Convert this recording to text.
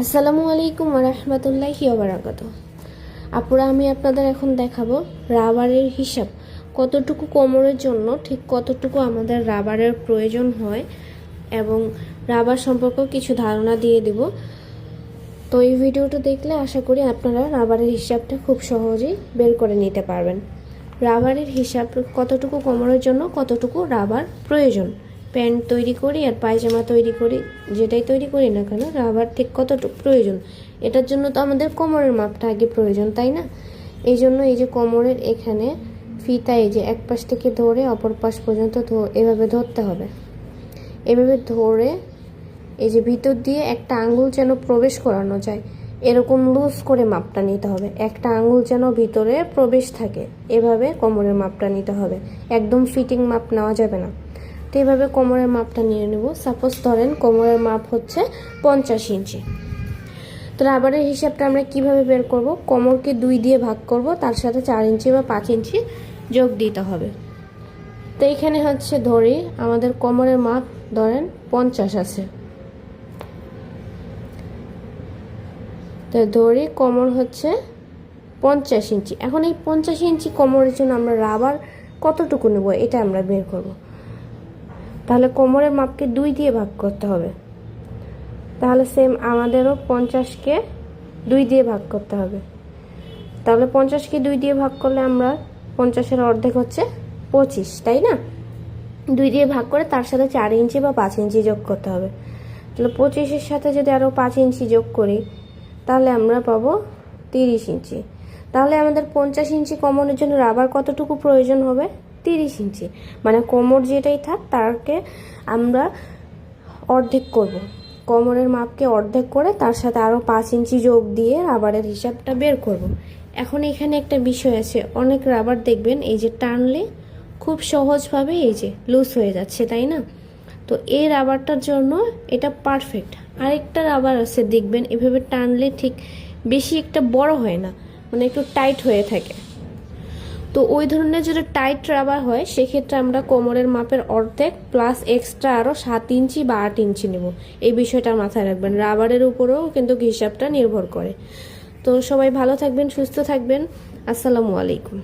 আসসালামু আলাইকুম ওয়া রাহমাতুল্লাহি ওয়া বারাকাতুহু। আপুরা, আমি আপনাদের এখন দেখাবো রাবারের হিসাব, কতটুকু কোমরের জন্য ঠিক কতটুকু আমাদের রাবারের প্রয়োজন হয় এবং রাবার সম্পর্কেও কিছু ধারণা দিয়ে দিব। তো এই ভিডিওটা দেখলে আশা করি আপনারা রাবারের হিসাবটা খুব সহজেই বের করে নিতে পারবেন। রাবারের হিসাব কতটুকু কোমরের জন্য কতটুকু রাবার প্রয়োজন। প্যান্ট তৈরি করি আর পায়জামা তৈরি করি, যেটাই তৈরি করি না কেন, রাবার ঠিক কতটুকু প্রয়োজন, এটার জন্য তো আমাদের কোমরের মাপটা আগে প্রয়োজন, তাই না? এই জন্য এই যে কোমরের এখানে ফিতা, এই যে এক পাশ থেকে ধরে অপর পাশ পর্যন্ত এভাবে ধরতে হবে। এভাবে ধরে এই যে ভিতর দিয়ে একটা আঙ্গুল যেন প্রবেশ করানো যায়, এরকম লুজ করে মাপটা নিতে হবে। একটা আঙ্গুল যেন ভিতরে প্রবেশ থাকে, এভাবে কোমরের মাপটা নিতে হবে। একদম ফিটিং মাপ নেওয়া যাবে না। তো এইভাবে কোমরের মাপটা নিয়ে নেব। সাপোজ ধরেন কোমরের মাপ হচ্ছে 50 ইঞ্চি। তো রাবারের হিসাবটা আমরা কিভাবে বের করব? কোমরকে 2 দিয়ে ভাগ করব, তার সাথে 4 ইঞ্চি বা 5 ইঞ্চি যোগ দিতে হবে। তো এইখানে হচ্ছে ধরি আমাদের কোমরের মাপ ধরেন 50 আছে। তো ধরি কোমর হচ্ছে 50 ইঞ্চি। এখন এই 50 ইঞ্চি কোমরের জন্য আমরা রাবার কতটুকু নেব এটা আমরা বের করব। তাহলে কোমরের মাপকে 2 দিয়ে ভাগ করতে হবে। তাহলে সেম আমাদেরও 50কে 2 দিয়ে ভাগ করতে হবে। তাহলে 50কে 2 দিয়ে ভাগ করলে আমরা 50-এর অর্ধেক হচ্ছে 25, তাই না? 2 দিয়ে ভাগ করে তার সাথে 4 ইঞ্চি বা 5 ইঞ্চি যোগ করতে হবে। তাহলে 25-এর সাথে যদি আরও 5 ইঞ্চি যোগ করি তাহলে আমরা পাবো 30 ইঞ্চি। তাহলে আমাদের 50 ইঞ্চি কোমরের জন্য রাবার কতটুকু প্রয়োজন হবে? 30 ইঞ্চি। মানে কোমর যেটাই থাক তারকে আমরা অর্ধেক করব। কোমরের মাপকে অর্ধেক করে তার সাথে আরও 5 ইঞ্চি যোগ দিয়ে রাবারের হিসাবটা বের করব। এখন এখানে একটা বিষয় আছে, অনেক রাবার দেখবেন এই যে টানলে খুব সহজভাবে এই যে লুজ হয়ে যাচ্ছে, তাই না? তো এই রাবারটার জন্য এটা পারফেক্ট। আরেকটা রাবার আছে দেখবেন এভাবে টানলে ঠিক বেশি একটা বড় হয় না, মানে একটু টাইট হয়ে থাকে। তো ওই ধরনের যদি টাইট রাবার হয় সেক্ষেত্রে আমরা কোমরের মাপের অর্ধেক প্লাস এক্সট্রা আরও 7 ইঞ্চি বা 8 ইঞ্চি নেব। এই বিষয়টা মাথায় রাখবেন, রাবারের উপরেও কিন্তু হিসাবটা নির্ভর করে। তো সবাই ভালো থাকবেন, সুস্থ থাকবেন। আসসালামু আলাইকুম।